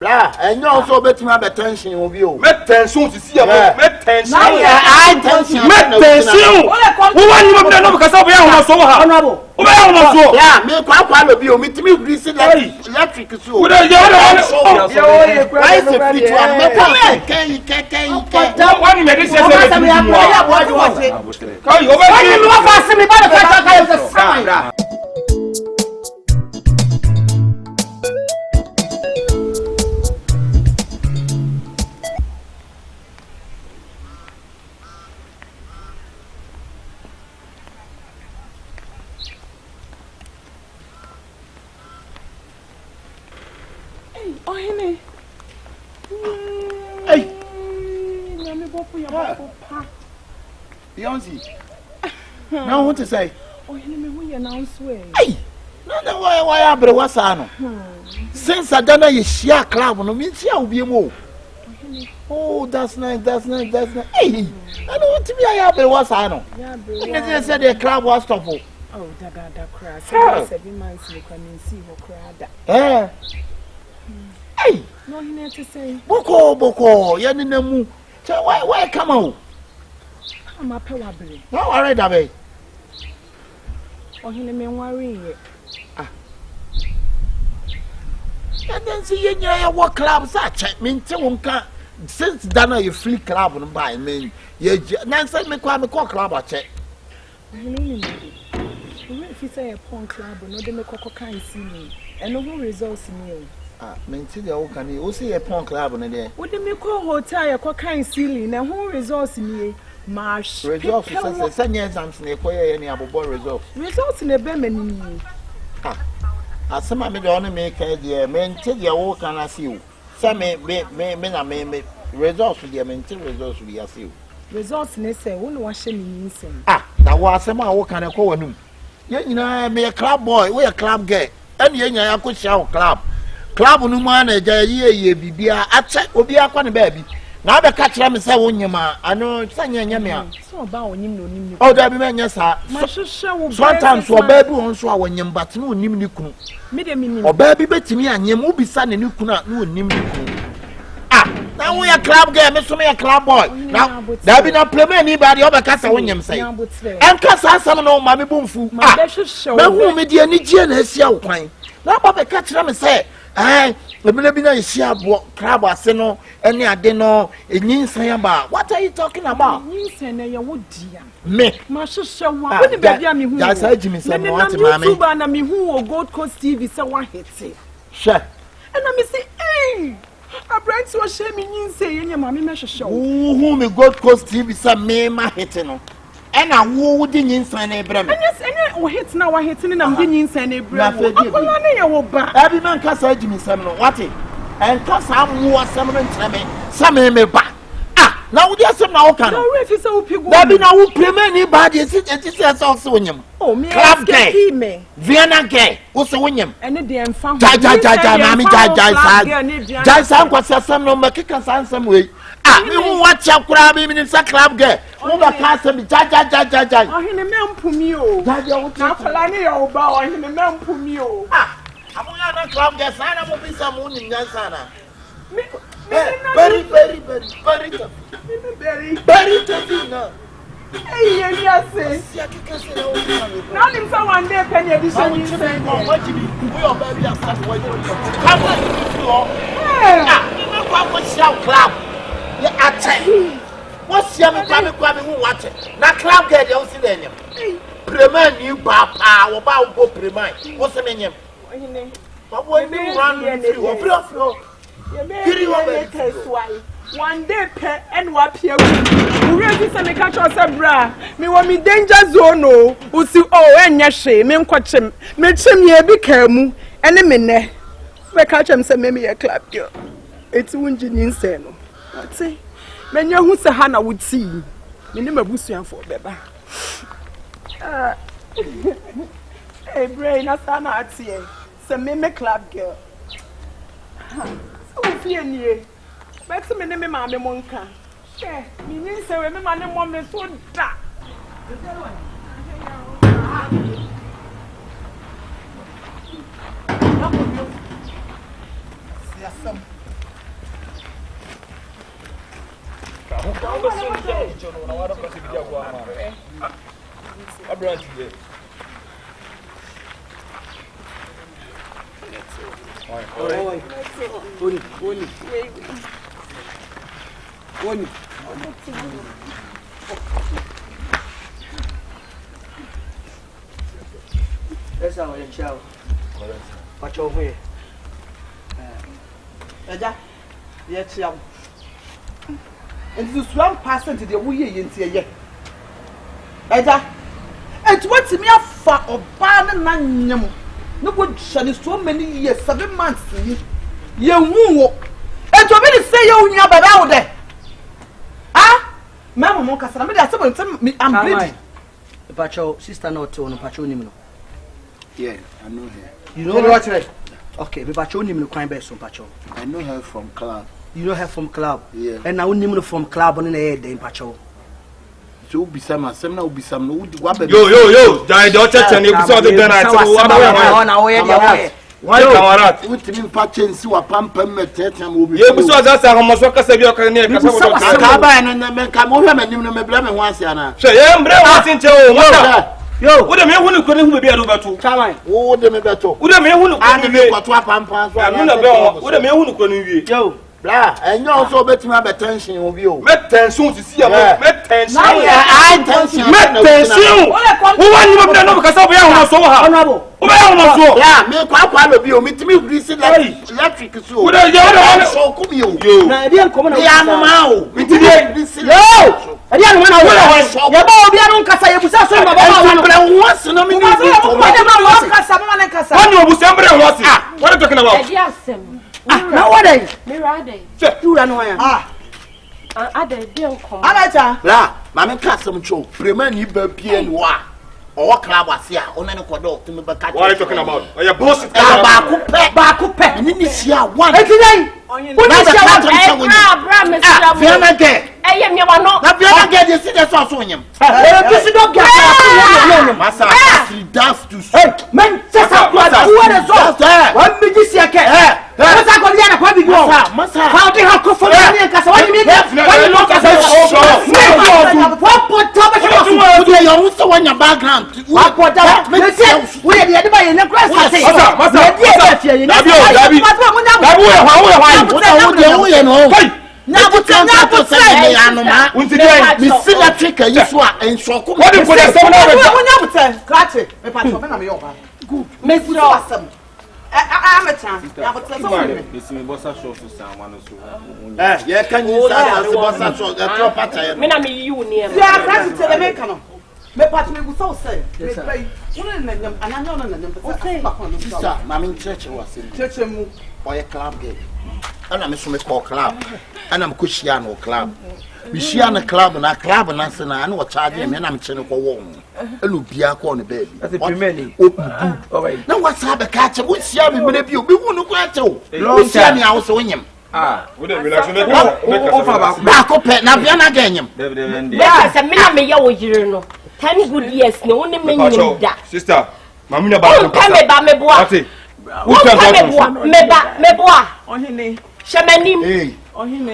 La, and you also bet me have tension of you. Met tension to see about met tension. I tension. Met tension. Who want you to know because I am so honorable. Yeah, me quite of you. Meet me greasy electric. So, what are you? Why is the free to a metal? One medicine. What was it? Call you over. Beyonce. Now what to say? Oh, you know me announce way. Hey, no, why I better what's on? Since I done a share club, no means you will be more. Oh, that's nice. Hey, I know what to me. I better what's on. I said the club was stopped. Oh, that crash. 7 months you come and see her cry. Hey, no, he need to say. Boko, you're in the moon. Why come out? I'm a pewably. No, I read away. Oh, he may worry. And then see you what clubs are check me to since Dana you free club and buy me. Nancy me call club or check. If you say a pawn club, no, they make a kind see me, and no results in you. Maintain the old can you see a pawn club on there? What do you call hotel a kind ceiling, and who results in me? Marsh results, send years I'm snake any other boy results. Results in a beman. As some of the only make a dear maintain your old can I see you. Some may results with your maintain results with your seal. Results in a say, won't wash any insane. Now was some I can I call him. You know, me a club boy, we a club gay, and I could shout club. Club no man a ye bibia a check will be a funny baby. Now the catch them say on your man, I know Sanya. So about him, oh, there be men, yes, sir. Sometimes for baby on so when you but no nimniku. Medium or baby bet me and you will be son and you could not know nimniku. Now we are club game, Mr. Me a club boy. Now there be no play anybody over Casa when you say. And Casa some no mammy boom fool. My show. But who made the Nigeria is your wine? Now Papa catch them and say. The Bilabina is here, crab or seno, any adeno, a ninsayamba. What are you talking about? Ninsay, would dear. Me, Master Show, what the baby I mean, that's how Jimmy said, Mamma, and me who Gold Coast TV, so one hits it. Sure. And I say, hey, a brand so shaming you say in your mammy measure show. Whom a Gold Coast TV, some me, my hitting. And I wouldn't inside a bremen. Yes, and hits now, I hitting and I'm getting inside a bremen. Every man can say Jimmy Samuel, what it? And cause some more summoning some may back. Now there's some now can. No, if it's so people. There be no play anybody, it is also in him. Oh, me, club gay, Vienna gay, also in him. And the damn found Mammy Jai Sam was some no Makikan San some way. You watch out, crab in a club gay. Over Castle, Jai. Oh, he man pumio. Now, Palani, bow, and the man pumio. I'm not club gas, I will be some moon in Yansana. Very tough. Hey, yes, not in someone there, Penny edition. What you mean? We are very upset. Come on, what's your club? I tell you, what's your club who watch it? Now, club get your cylinder. Premand you papa, about go premand. What's the name? But when you run through, one day, pet and what here. We really say, catch us bra. Me want me danger zone, no. Who see, oh, and yashe, me catch him. Me chim ye be caremu, and a minute. We catch him, say, maybe a clap girl. It's wounding insane. I'd say, when you who say Hannah would see, me never bussian for Beba. Hey, brain, that's Hannah at sea. Say, me clap girl. So, fear ye. But me name Mammy Monka. Yeah, me say when my name Mommy so da. That's how I child. Watch over here. Yes, young. And this 1% the way in here. Eda, and what's me a far of ban man? No good son is so many years, 7 months. You woo. And to me say you never out there. Ah, Mamma Moncasana, that's me. I'm ready. Pacho, sister, no tone, Pacho. Yeah, I know her. You know what? Okay, but Pacho name no crime best on Pacho. I know her from club. You know her from club? Yeah. And now name from club on the head, then Pacho. So be some, will be some. Yo, die the church and you saw the dinner. Why Kamarat? What do you mean, Patchen? See what Pampam will be. You saw that I'm also and come over and you know, blame once, Yana. So, yeah, yo, what a man who couldn't be a over to Caroline. Oh, the Mebato. What a man who couldn't be what Pampa. What a man who couldn't be. Yo, blah, and you also bet me have attention of you. Met tension to see about met tension. I tension. Met tension. Who want you to know because I so honorable. Yeah, me quite of you. Meet me with this electric. So, what are you so come you? I didn't come out. Meet this. Yo! I didn't want to go. You're going to say, you said, once in a minute. What are you talking about? Now what is Mirade. you run away? I didn't come. La, Mamma Castle Show, Freeman, you be PNY. Or club was here, on any corridor to me. What are you talking about? Are you boss? Back, and then you see one. Today, what is the I am your one. Not get you see the sauce on him. This is not get Massa. He does to say, man, just how what is all there? What did you see? What's that going to happen? Massa, how do you have to for what you mean? Why you look at what put Thomas on your background? What put that? We are the other in the grass. Now, what's the say? We see that trick and you swap and so good. What do you put a seven? Catch it. Good. Miss Awesome. I'm a chance. Yeah, can you say Minami, you near. Yeah, I'm to the American. Me part me so say. And I know Mammy Church was in church or a club game. And I'm a call club. And I'm Cushiano club. We share a club and a club and I know what charging and I'm chilling for one. A lupia corner baby. That's a many. Now what's up a catcher? Which shall we believe you? We won't go at you. Long time I was winning him. Ah, would it relax? Back up at Naviana again. Yes, a minute, you 10 good years, no one mean that. Sister, Mamma, Shamani, who are you?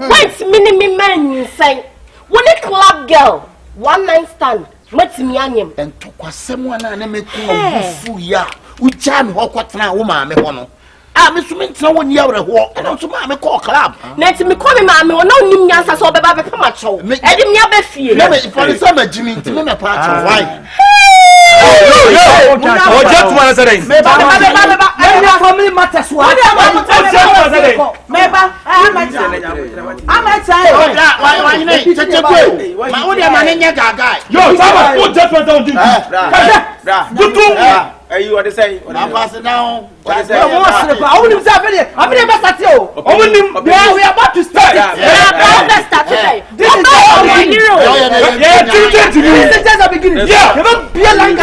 What's minimum man saying? When a club girl, 1 night stand, what's me on and took someone and make fool ya. We jam what now, woman. I'm assuming someone yell at walk and also my call club. Let me call him, I'm no new answers or Baba Pamacho. I didn't have a fear. For the summer, Jimmy, to me, a part of why. Oh, just one saying. Family matters. What you are the same. I'm passing down. I wouldn't say I've never started. We are about to start. This is the hero. This is just the beginning. Yeah. You don't be like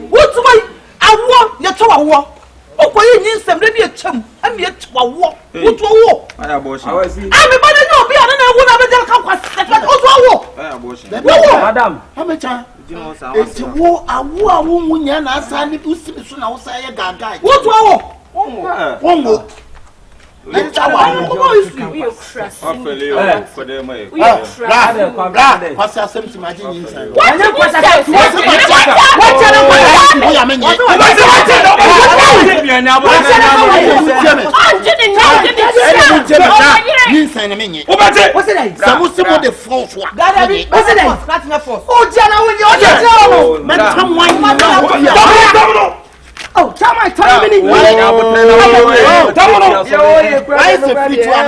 what's why I walk your tower walk? Oh, why you need some ready a chum and yet to a walk? What to walk? abortion. I'm a man no be on na wo na be tell kan kwase abortion. Madam, how much it's wo awo munya na asa ni usimi so na wo sa ye gaga. What awo? Wongo. Let's go. We are crassing. For them, What's your sense imagine inside? What oh, tell my time in Why is the free one?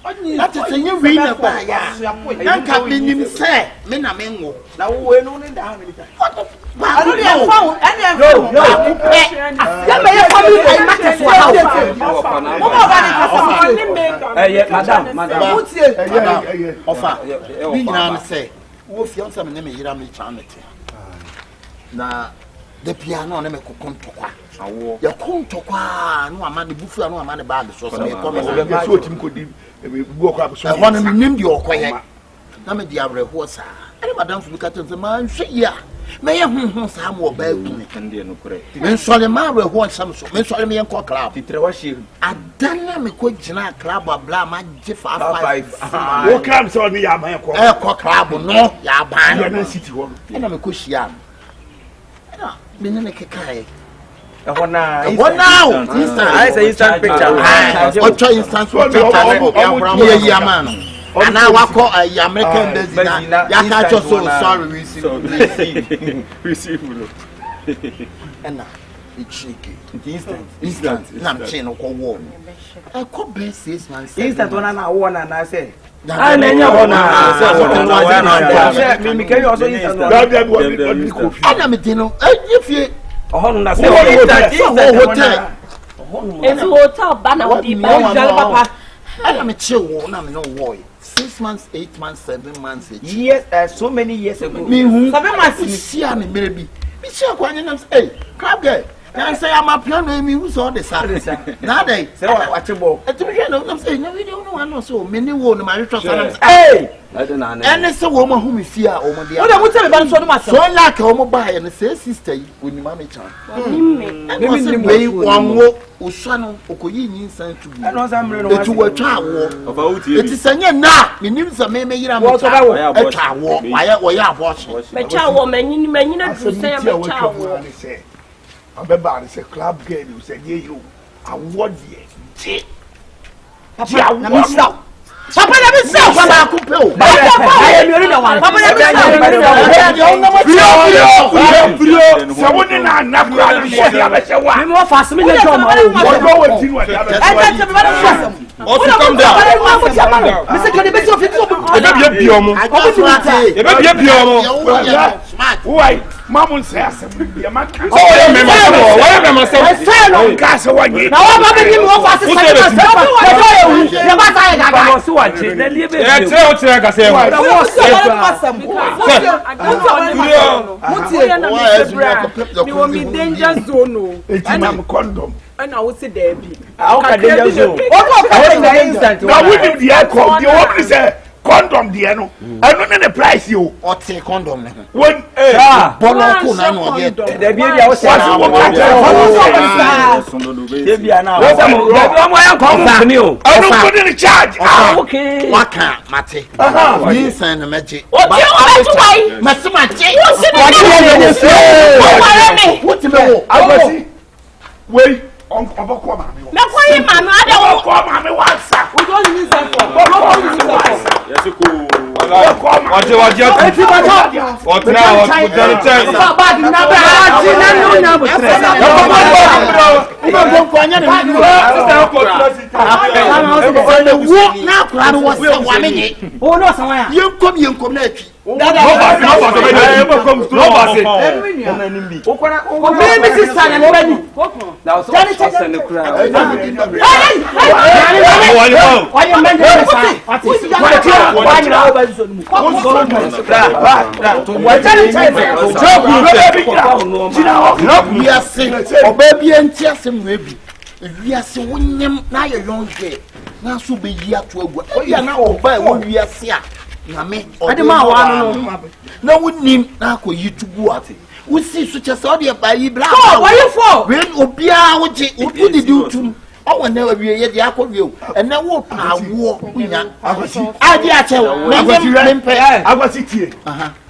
That is a new winner by young cabin, say, Menamengo. Now, we're no in the army. I don't know. The piano never could come to quack. You come to quack, no man, the buffalo, no man, bad, so him could walk up. So I want to name your quiet. Name the average horse. And Madame look at the man, say, yeah. May I have some more bad to me? Men Solomon will want some, men Solomon and Cock Club. I don't know quick club or blah, my Jeff. What comes on me? I'm a Cock Club, no, ya ban, city one. And I'm a cushy yam. Minute. What now? I say instant picture. What instant picture? Man. And now I call a American business. I just so sorry. Receive. And now it's shaky. Instant. Not chain of war. I could be 6 months. Instant one and I won and I say. I am a chill, I'm no boy. 6 months, 8 months, 7 months. Yes, so many years ago. Me who 7 months see me maybe. Be sure when hey, crab guy. I say I'm a piano, me who's all the Saturday. Now they say, watch a ball. At the beginning, I'm saying, no, we don't know. I know so many women, my trust. Hey, and it's a woman whom we fear over the other. What about so much? So I like a home buy and say, sister, when you mammy child. And way one walk, Ushano, Okoyin, Saint to be. I know some a child walk. It is a year now. Me names are maybe I'm a child walk. Why are watching? My child woman, you may not say a child walk. I remember it's a club game. You said, yeah, you. I want you. Papa, let me stop. Papa, let me stop. Papa, I am the one. Papa, let me stop. Someone in our Napoli, I'm more fast. I'm come down. Mr. Canibus of it. Why? Mamma says, "Oh, I'm myself. I gas away. Now I'm having him off as a condom. And I would say, Debbie, how can they do? Now, we do the aircon. The open is condom, dear. No, I don't know the price you or take condom. When Bono, the baby was I don't put in charge. Okay, what can't Mate? Yes, and the magic. What wait. Uncle Mammy. No, why, Mamma? I don't call Mammy once. We don't use that for. Yes, you cool. What we are so winning now your young girl. Now so be here to a oh yeah now buy one we are see na me no we nim na ko yitu ate we see so che so de ba yi bra why you for when obia wo je wo di tum o wona we ye de akọwie o ena wo pa wo nya ade a che me mpe agwati tie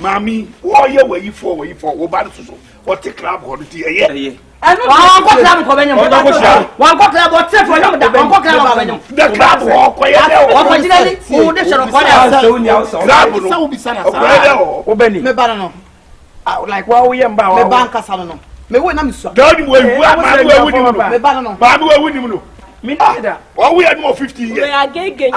mami wo ye we for wo ba so wo te club ho ti ye one club ko benyam one club o te for yam da one club benyam the club ho ko ye o originally who de shoro ko ya club no so bi sana o beni me ba no like wa wo ye mba wa me ba nka sa no me wo na me so don't we ma we wini no me ba no ba we wini no me need that wa we had more 15 years we are gege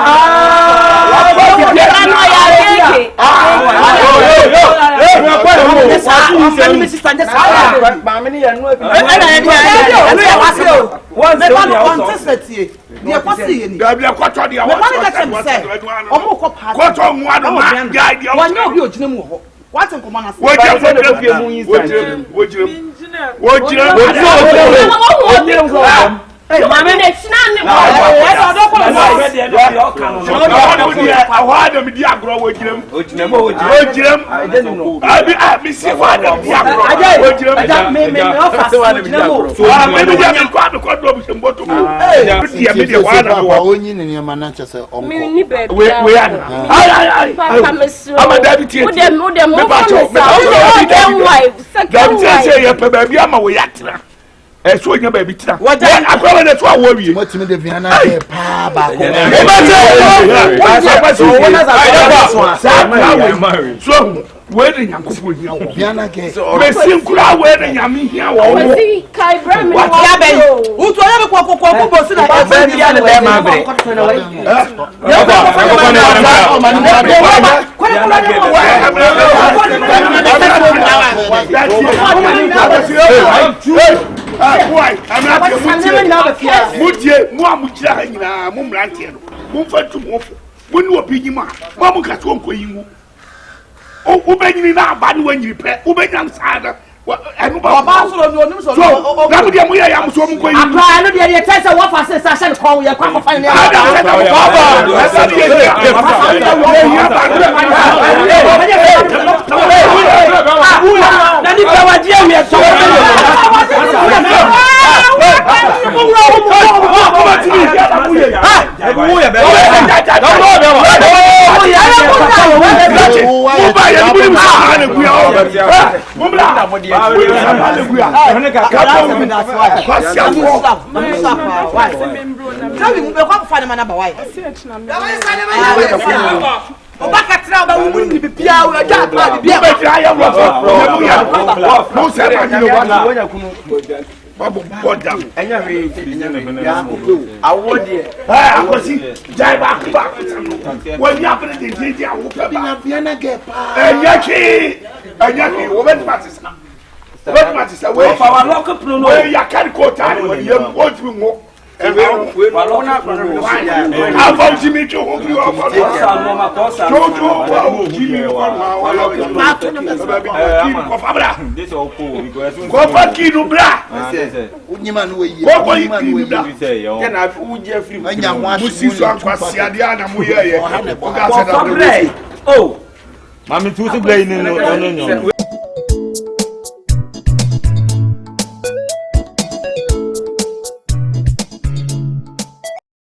Hey, mama, it's not me. So you baby tira. What I go na to awowie. What me de viana e pa ba ko. So we de nyankofo hia wo. Viana ke. Me sinkura we de nyame hia wo. We see kai bra me wa ya ben. Utu ya be ko bo si na e ben ya ne be ma bre. Boy, I'm not Mutie, Muamujia, Mumrantian, Mumfatu Mofu, when you are being ma, Mamuka Sonko you. Oh, Ubeni now, bad when you pay, Ubeni Sada. And about so, I am so going. I know the test of what I said, I said, call your crop of finding Oh, Mami, tu se blame no.